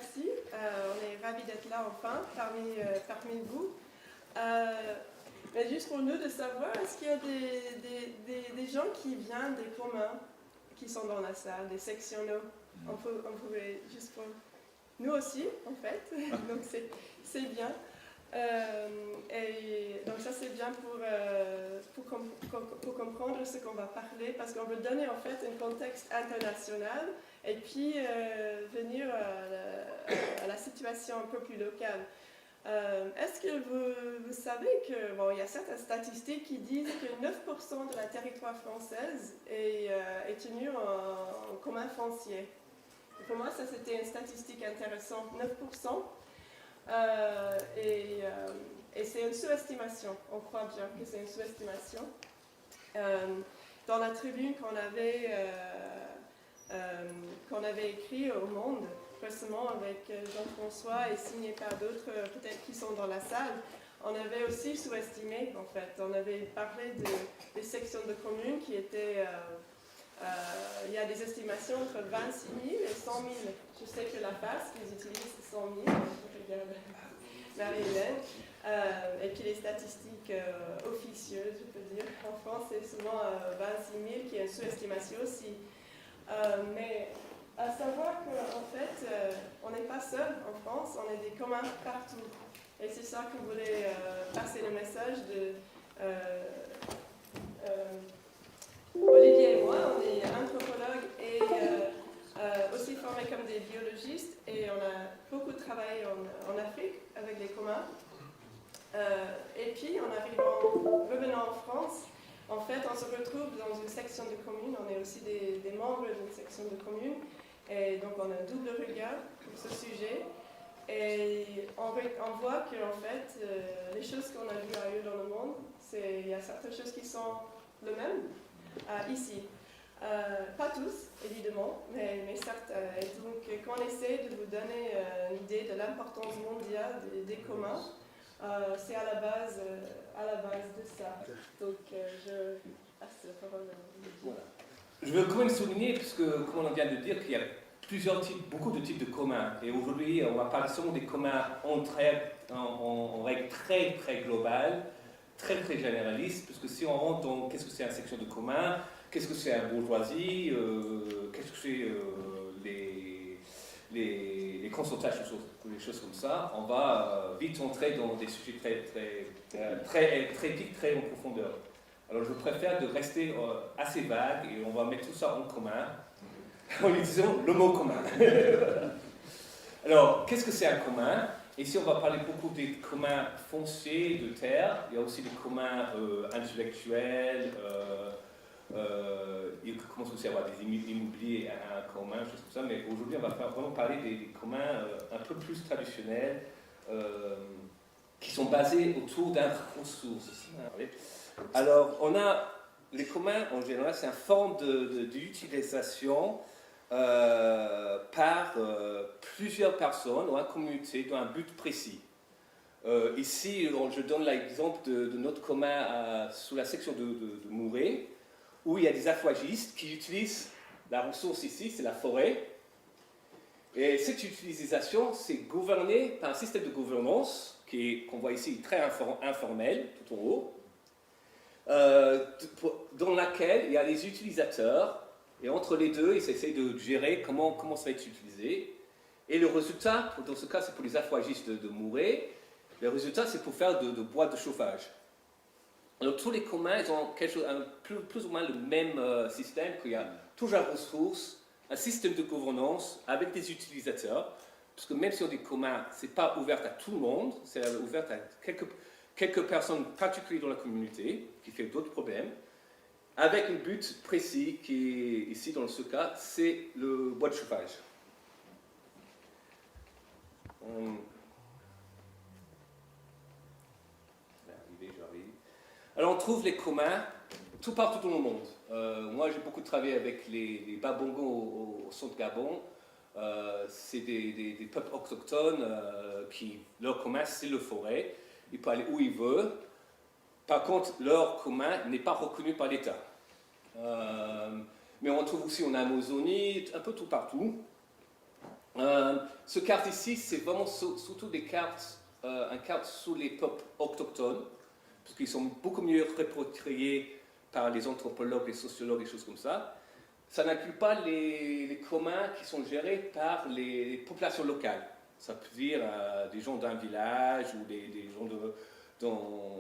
merci. On est ravis d'être là enfin parmi vous. Mais juste pour nous de savoir, est-ce qu'il y a des gens qui viennent des communs qui sont dans la salle, des sectionnaux? On pouvait juste pour nous aussi, en fait. Donc c'est bien. Et donc ça c'est bien pour comprendre ce qu'on va parler, parce qu'on veut donner en fait un contexte international et puis venir à la situation un peu plus locale. Est-ce que vous savez que, bon, il y a certaines statistiques qui disent que 9% de la territoire française est tenu en commun foncier. Et pour moi, ça c'était une statistique intéressante, 9%. Et c'est une sous-estimation, on croit bien que c'est une sous-estimation. Dans la tribune qu'on avait écrit au Monde récemment avec Jean-François et signé par d'autres peut-être qui sont dans la salle, on avait aussi sous-estimé en fait. On avait parlé des sections de communes qui étaient... il y a des estimations entre 26 000 et 100 000. Je sais que la base qu'ils utilisent, c'est 100 000. Je regarde Marie-Hélène. Et puis les statistiques officieuses, je peux dire. En France, c'est souvent 26 000 qui est une sous-estimation aussi. Mais à savoir qu'en fait, on n'est pas seul en France, on est des communs partout. Et c'est ça que vous voulez passer le message de... Olivier et moi, on est anthropologues et aussi formés comme des biologistes et on a beaucoup travaillé en Afrique avec les communs. Et puis, revenant en France, en fait, on se retrouve dans une section de commune, on est aussi des membres d'une section de commune et donc on a un double regard pour ce sujet. Et on voit que en fait, les choses qu'on a vues ailleurs dans le monde, il y a certaines choses qui sont les mêmes. Ici. Pas tous, évidemment, mais certains. Et donc, quand on essaie de vous donner une idée de l'importance mondiale des communs, c'est à la base de ça. Donc, je passe la parole à vous. Voilà. Je veux quand même souligner, puisque, comme on vient de dire, qu'il y a beaucoup de types de communs. Et aujourd'hui, on va parler seulement des communs en règle très, très globale, très très généraliste, parce que si on rentre dans qu'est-ce que c'est une section de commun, qu'est-ce que c'est la bourgeoisie, qu'est-ce que c'est les consultations, les choses comme ça, on va vite entrer dans des sujets très vite, très en profondeur. Alors je préfère de rester assez vague et on va mettre tout ça en commun en utilisant le mot commun. Alors, qu'est-ce que c'est un commun? Ici, on va parler beaucoup des communs fonciers de terre. Il y a aussi des communs intellectuels. Il commence aussi à avoir des immobiliers à un commun, choses comme ça. Mais aujourd'hui, on va vraiment parler des communs un peu plus traditionnels qui sont basés autour d'une ressource. Alors, on a les communs, en général, c'est une forme d'utilisation par plusieurs personnes ou une communauté dans un but précis. Ici, je donne l'exemple de notre commun sous la section de Mouret, où il y a des aquagistes qui utilisent la ressource ici, c'est la forêt. Et cette utilisation, c'est gouverné par un système de gouvernance qu'on voit ici très informel, tout en haut, dans laquelle il y a les utilisateurs. Et entre les deux, ils essaient de gérer comment ça va être utilisé. Et le résultat, dans ce cas, c'est pour les aquagistes de Mouret, le résultat, c'est pour faire de boîtes de chauffage. Alors, tous les communs, ils ont plus ou moins le même système, qu'il y a toujours une ressource, un système de gouvernance avec des utilisateurs, parce que même si on dit commun, ce n'est pas ouvert à tout le monde, c'est ouvert à quelques personnes particulières dans la communauté, qui fait d'autres problèmes, avec un but précis qui est ici dans ce cas, c'est le bois de chauffage. J'arrive. Alors on trouve les communs tout partout dans le monde. Moi j'ai beaucoup travaillé avec les Babongos au centre Gabon. C'est des peuples autochtones qui, leur commun c'est le forêt. Ils peuvent aller où ils veulent. Par contre, leur commun n'est pas reconnu par l'État. Mais on trouve aussi en Amazonie, un peu tout partout. Ce carte ici, c'est vraiment surtout des cartes, un carte sous les peuples autochtones, parce qu'ils sont beaucoup mieux répertoriés par les anthropologues, les sociologues et choses comme ça. Ça n'inclut pas les communs qui sont gérés par les populations locales. Ça peut dire des gens d'un village ou des gens dans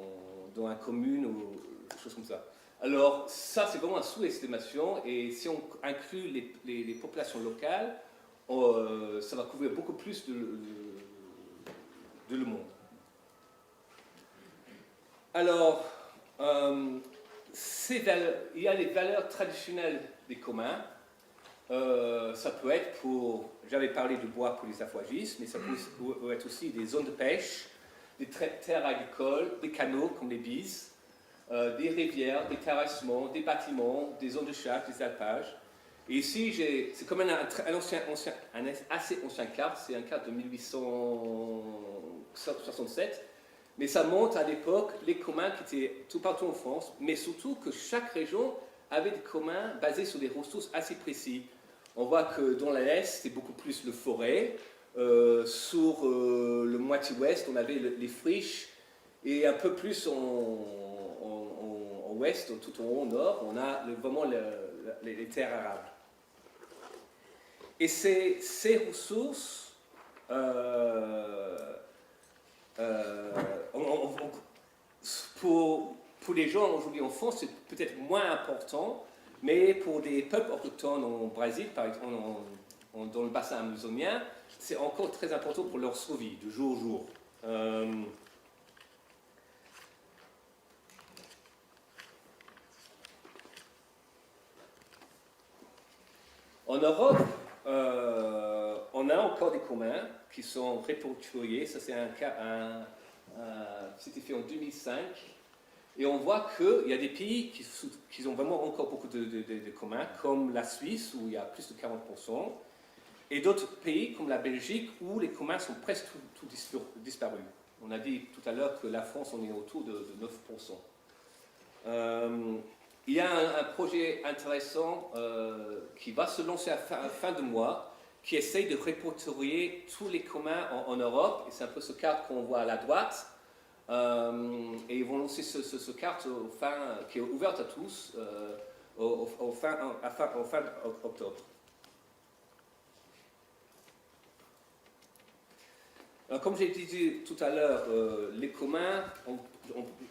une commune ou des choses comme ça. Alors ça, c'est vraiment une sous-estimation, et si on inclut les populations locales, ça va couvrir beaucoup plus de le monde. Alors, il y a les valeurs traditionnelles des communs. Ça peut être j'avais parlé de bois pour les aquagistes, mais ça peut être aussi des zones de pêche, des terres agricoles, des canaux comme les bises, des rivières, des terrassements, des bâtiments, des zones de chasse, des alpages. Et ici, c'est comme un assez ancien carte, c'est un carte de 1867, mais ça montre à l'époque les communs qui étaient tout partout en France, mais surtout que chaque région avait des communs basés sur des ressources assez précises. On voit que dans l'Est, c'est beaucoup plus le forêt, sur le moitié ouest, on avait les friches, et un peu plus en ouest, tout en haut, au nord, on a vraiment les terres arables. Et ces ressources, pour les gens aujourd'hui en France, c'est peut-être moins important, mais pour des peuples autochtones en Brésil, par exemple, dans le bassin amazonien, c'est encore très important pour leur survie, de jour au jour. En Europe, on a encore des communs qui sont répertoriés. Ça, c'est c'était fait en 2005. Et on voit qu'il y a des pays qui ont vraiment encore beaucoup de communs, comme la Suisse, où il y a plus de 40%, et d'autres pays, comme la Belgique, où les communs sont presque tout disparus. On a dit tout à l'heure que la France, on est autour de 9%. Il y a un projet intéressant qui va se lancer à fin de mois, qui essaye de répertorier tous les communs en Europe, et c'est un peu ce carte qu'on voit à la droite. Et ils vont lancer ce carte qui est ouverte à tous fin octobre. Alors, comme j'ai dit tout à l'heure, les communs,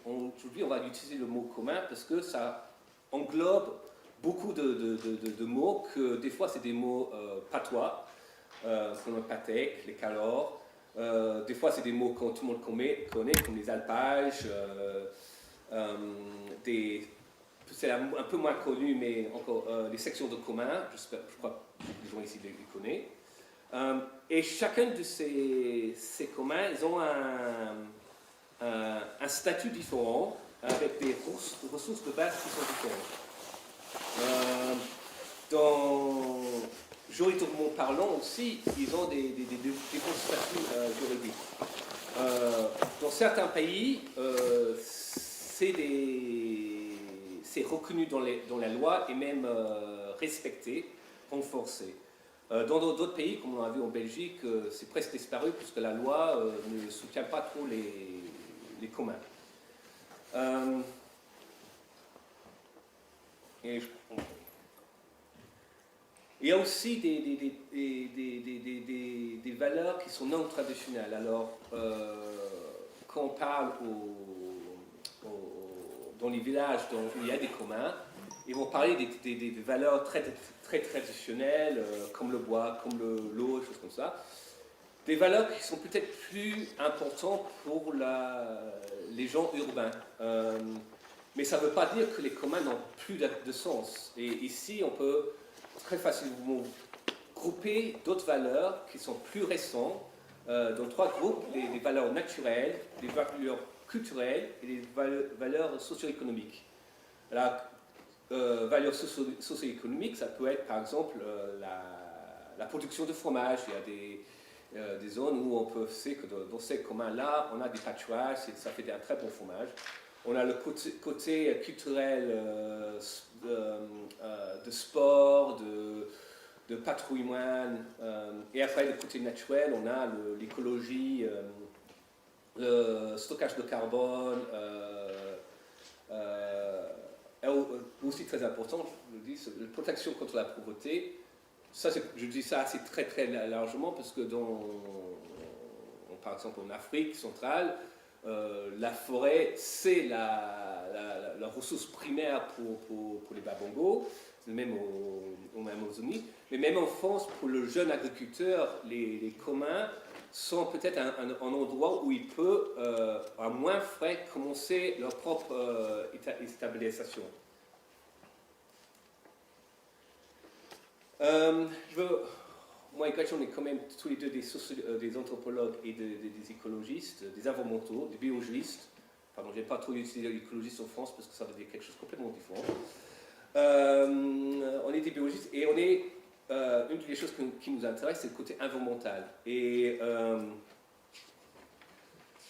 aujourd'hui on va utiliser le mot commun parce que ça englobe beaucoup de mots que des fois c'est des mots patois, comme le patek, les calors. Des fois, c'est des mots que tout le monde connaît, comme les alpages, c'est un peu moins connu, mais encore les sections de commun, je crois que les gens ici les connaissent. Et chacun de ces communs, ils ont un statut différent, avec des ressources de base qui sont différentes. Juridiquement parlant aussi, ils ont des différents statuts juridiques. Dans certains pays, c'est reconnu dans la loi et même respecté, renforcé. Dans d'autres pays, comme on a vu en Belgique, c'est presque disparu puisque la loi ne soutient pas trop les communs. Il y a aussi des valeurs qui sont non traditionnelles. Alors, quand on parle dans les villages où il y a des communs, ils vont parler des valeurs très, très traditionnelles, comme le bois, comme l'eau, choses comme ça. Des valeurs qui sont peut-être plus importantes pour les gens urbains. Mais ça ne veut pas dire que les communs n'ont plus de sens. Et ici, on peut très facilement grouper d'autres valeurs qui sont plus récentes dans trois groupes, les valeurs naturelles, les valeurs culturelles et les valeurs socio-économiques. La valeur socio-économique, ça peut être par exemple la production de fromage. Il y a des zones où on peut dire que dans ces communs-là, on a des pâturages et ça fait un très bon fromage. On a le côté culturel de sport, de patrimoine, et après le côté naturel, on a l'écologie, le stockage de carbone, aussi très important, je le dis, la protection contre la pauvreté. Ça, je dis ça assez très très largement parce que par exemple en Afrique centrale, la forêt c'est la ressource primaire pour les Babongos, même au Amazonie, mais même en France, pour le jeune agriculteur, les communs sont peut-être un endroit où il peut, à moins frais, commencer leur propre stabilisation. Moi et Gretchen, on est quand même tous les deux des anthropologues et des écologistes, des environnementaux, des biologistes. Pardon, je n'ai pas trop utilisé l'écologiste en France parce que ça veut dire quelque chose de complètement différent. On est des biologistes et on est, une des choses qui nous intéresse, c'est le côté environnemental. Et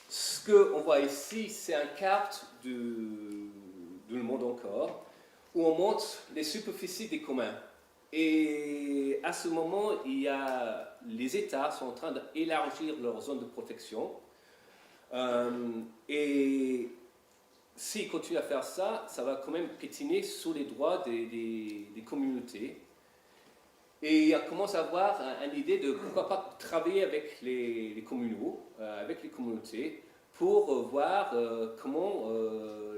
ce qu'on voit ici, c'est une carte du monde encore, où on montre les superficies des communs. Et à ce moment, les États sont en train d'élargir leur zone de protection. Et s'ils continuent à faire ça, ça va quand même pétiner sur les droits des communautés. Et on commence à avoir une idée de pourquoi pas travailler avec les communaux, avec les communautés, pour voir comment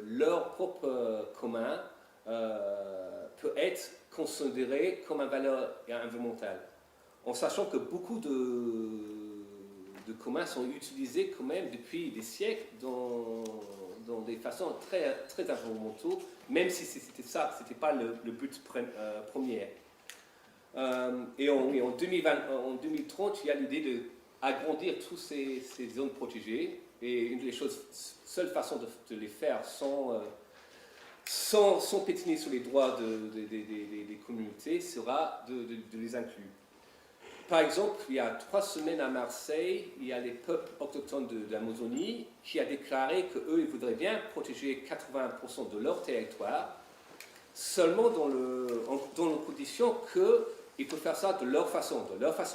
leur propre commun peut être considéré comme une valeur environnementale, en sachant que beaucoup de communs sont utilisés quand même depuis des siècles dans des façons très, très environnementales, même si c'était pas le but premier. Et en 2030, il y a l'idée d'agrandir toutes ces zones protégées, et une des seule façon de les faire sans pétiner sur les droits des communautés sera de les inclure. Par exemple, il y a 3 semaines à Marseille, il y a les peuples autochtones de l'Amazonie qui a déclaré qu'eux, ils voudraient bien protéger 80% de leur territoire, seulement dans la condition qu'ils peuvent faire ça de leur façon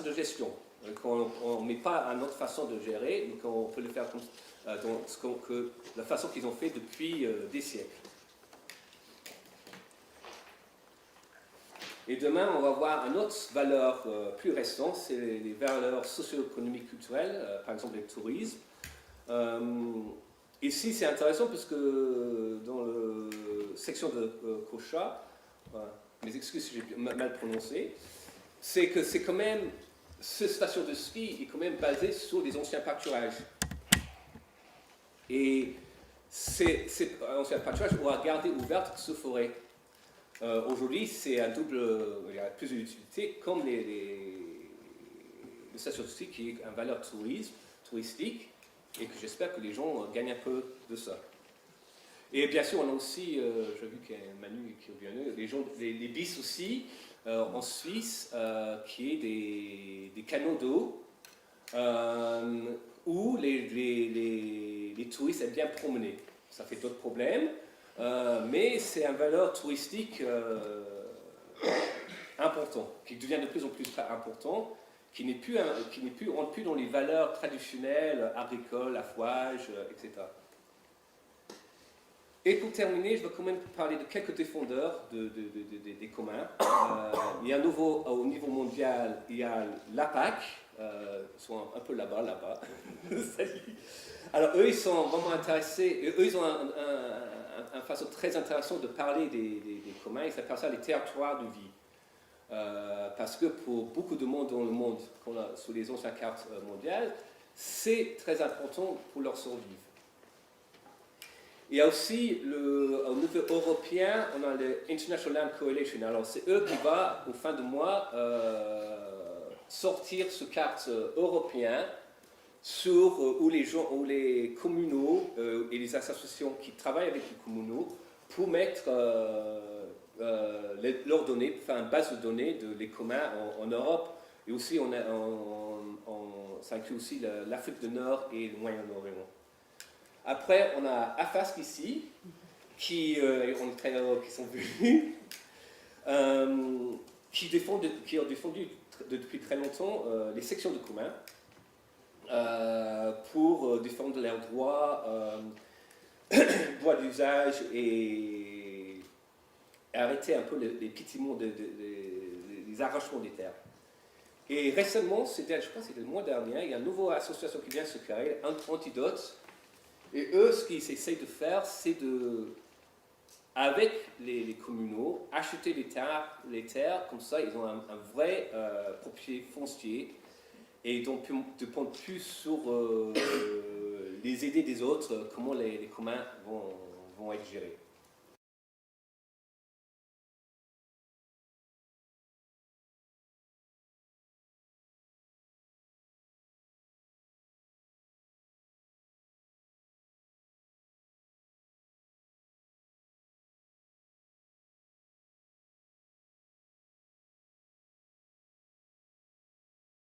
de gestion. Donc on ne met pas une autre façon de gérer, donc on peut le faire la façon qu'ils ont fait depuis des siècles. Et demain, on va voir une autre valeur plus récente, c'est les valeurs socio-économiques culturelles, par exemple le tourisme. Ici, c'est intéressant parce que dans la section de Kocha, mes excuses si j'ai mal prononcé, c'est que c'est quand même, cette station de ski est quand même basée sur des anciens pâturages. Et ces anciens pâturages aura gardé ouverte ce forêt. Aujourd'hui, c'est un double, il y a plusieurs utilités, comme les stations de ski qui est une valeur touristique, et que j'espère que les gens gagnent un peu de ça. Et bien sûr, on a aussi, j'ai vu qu'il y a Manu qui est venu, les bis aussi, en Suisse, qui est des canaux d'eau, où les touristes aiment bien promener. Ça fait d'autres problèmes. Mais c'est une valeur touristique important, qui devient de plus en plus important, qui rentre plus dans les valeurs traditionnelles, agricoles, affouage, etc. Et pour terminer, je vais quand même parler de quelques défendeurs des communs. Il y a au niveau mondial, il y a l'APAC, ils sont un peu là-bas. Alors eux, ils sont vraiment intéressés, eux, ils ont une façon très intéressante de parler des communs, ils appellent ça les territoires de vie. Parce que pour beaucoup de monde dans le monde, sur les anciennes cartes mondiales, c'est très important pour leur survie. Il y a aussi, au niveau européen, on a le International Land Coalition. Alors c'est eux qui vont, au fin de mois, sortir ce carte européen où les communaux et les associations qui travaillent avec les communaux pour mettre leurs données, pour faire une base de données des communs en Europe. Et aussi, ça inclut aussi l'Afrique du Nord et le Moyen-Orient. Après, on a AFASC ici, qui sont venus, qui ont défendu depuis très longtemps les sections de communs pour défendre leurs droits, droits d'usage et arrêter un peu les piétinements, les arrachements des terres. Et récemment, je crois que c'était le mois dernier, il y a une nouvelle association qui vient se créer, Antidote. Et eux, ce qu'ils essayent de faire, c'est avec les communaux, acheter les terres, comme ça, ils ont un vrai propriété foncier. Et donc, ne dépendent plus sur les idées des autres, comment les communs vont être gérés.